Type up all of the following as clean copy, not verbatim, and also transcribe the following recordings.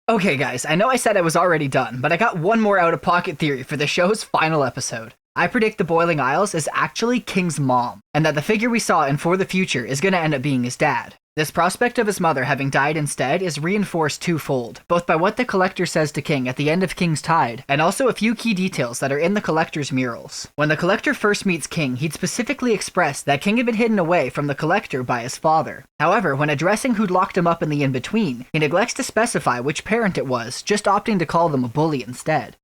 Okay, guys, I know I said I was already done, but I got one more out-of-pocket theory for the show's final episode. I predict the Boiling Isles is actually King's mom, and that the figure we saw in For the Future is gonna end up being his dad. This prospect of his mother having died instead is reinforced twofold, both by what the Collector says to King at the end of King's Tide, and also a few key details that are in the Collector's murals. When the Collector first meets King, he'd specifically expressed that King had been hidden away from the Collector by his father. However, when addressing who'd locked him up in the in-between, he neglects to specify which parent it was, just opting to call them a bully instead.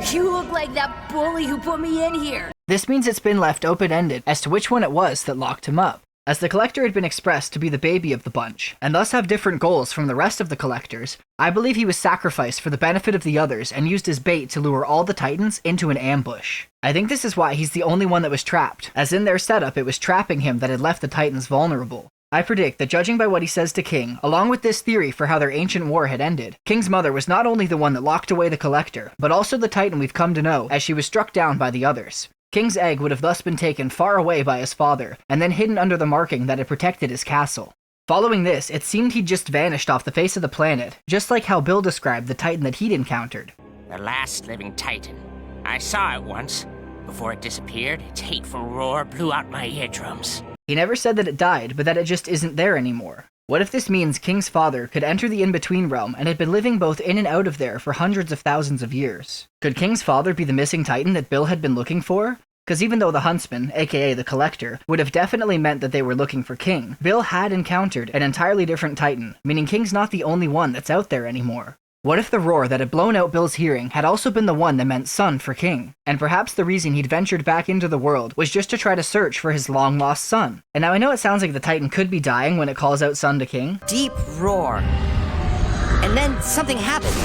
You look like that bully who put me in here. This means it's been left open-ended as to which one it was that locked him up. As the Collector had been expressed to be the baby of the bunch, and thus have different goals from the rest of the Collectors, I believe he was sacrificed for the benefit of the others and used as bait to lure all the Titans into an ambush. I think this is why he's the only one that was trapped, as in their setup it was trapping him that had left the Titans vulnerable. I predict that judging by what he says to King, along with this theory for how their ancient war had ended, King's mother was not only the one that locked away the Collector, but also the Titan we've come to know as she was struck down by the others. King's egg would have thus been taken far away by his father, and then hidden under the marking that had protected his castle. Following this, it seemed he'd just vanished off the face of the planet, just like how Bill described the Titan that he'd encountered. The last living Titan. I saw it once. Before it disappeared, its hateful roar blew out my eardrums. He never said that it died, but that it just isn't there anymore. What if this means King's father could enter the in-between realm and had been living both in and out of there for hundreds of thousands of years? Could King's father be the missing Titan that Bill had been looking for? Because even though the Huntsman, aka the Collector, would have definitely meant that they were looking for King, Bill had encountered an entirely different Titan, meaning King's not the only one that's out there anymore. What if the roar that had blown out Bill's hearing had also been the one that meant son for King? And perhaps the reason he'd ventured back into the world was just to try to search for his long-lost son. And now I know it sounds like the Titan could be dying when it calls out son to King. Deep roar. And then something happened.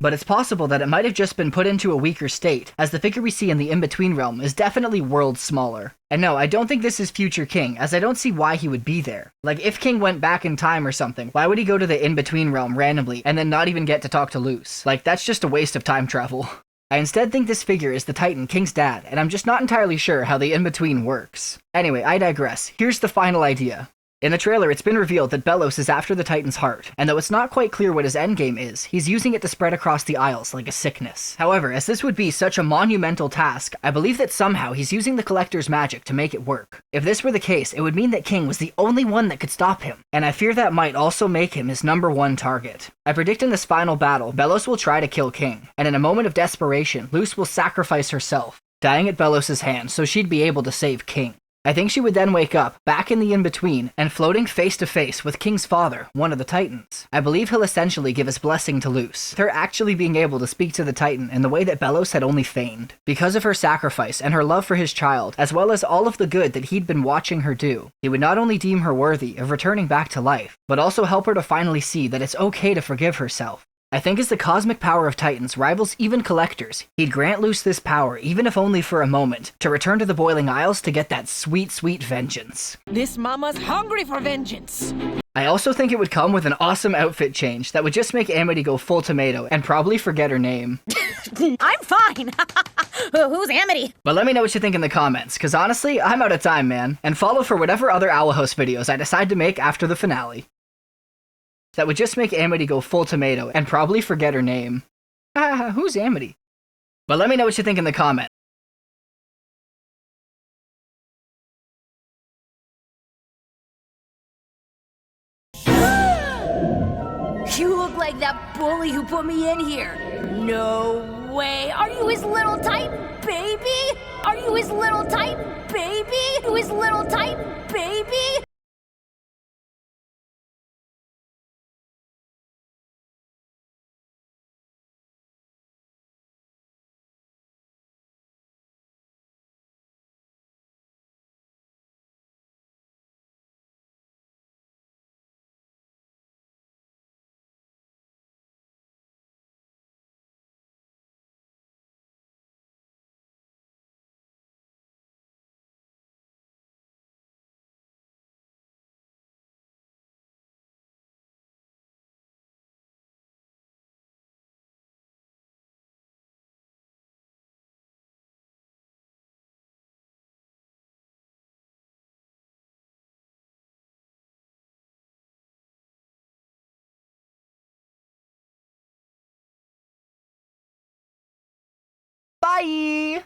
But it's possible that it might have just been put into a weaker state, as the figure we see in the in-between realm is definitely worlds smaller. And no, I don't think this is future King, as I don't see why he would be there. Like, if King went back in time or something, why would he go to the in-between realm randomly and then not even get to talk to Luce? Like, that's just a waste of time travel. I instead think this figure is the Titan, King's dad, and I'm just not entirely sure how the in-between works. Anyway, I digress. Here's the final idea. In the trailer, it's been revealed that Belos is after the Titan's heart, and though it's not quite clear what his endgame is, he's using it to spread across the Isles like a sickness. However, as this would be such a monumental task, I believe that somehow he's using the Collector's magic to make it work. If this were the case, it would mean that King was the only one that could stop him, and I fear that might also make him his #1 target. I predict in this final battle, Belos will try to kill King, and in a moment of desperation, Luce will sacrifice herself, dying at Belos' hands so she'd be able to save King. I think she would then wake up, back in the in-between, and floating face to face with King's father, one of the Titans. I believe he'll essentially give his blessing to Luce, her actually being able to speak to the Titan in the way that Belos had only feigned. Because of her sacrifice and her love for his child, as well as all of the good that he'd been watching her do, he would not only deem her worthy of returning back to life, but also help her to finally see that it's okay to forgive herself. I think as the cosmic power of Titans rivals even Collectors, he'd grant Luce this power, even if only for a moment, to return to the Boiling Isles to get that sweet, sweet vengeance. This mama's hungry for vengeance. I also think it would come with an awesome outfit change that would just make Amity go full tomato and probably forget her name. I'm fine. Who's Amity? But let me know what you think in the comments, cause honestly, I'm out of time, man. And follow for whatever other Owl House videos I decide to make after the finale. That would just make Amity go full tomato and probably forget her name. Who's Amity? But let me know what you think in the comments. You look like that bully who put me in here. No way. Are you his little Titan, baby? Are you his little Titan, baby? You his little Titan, baby? Bye!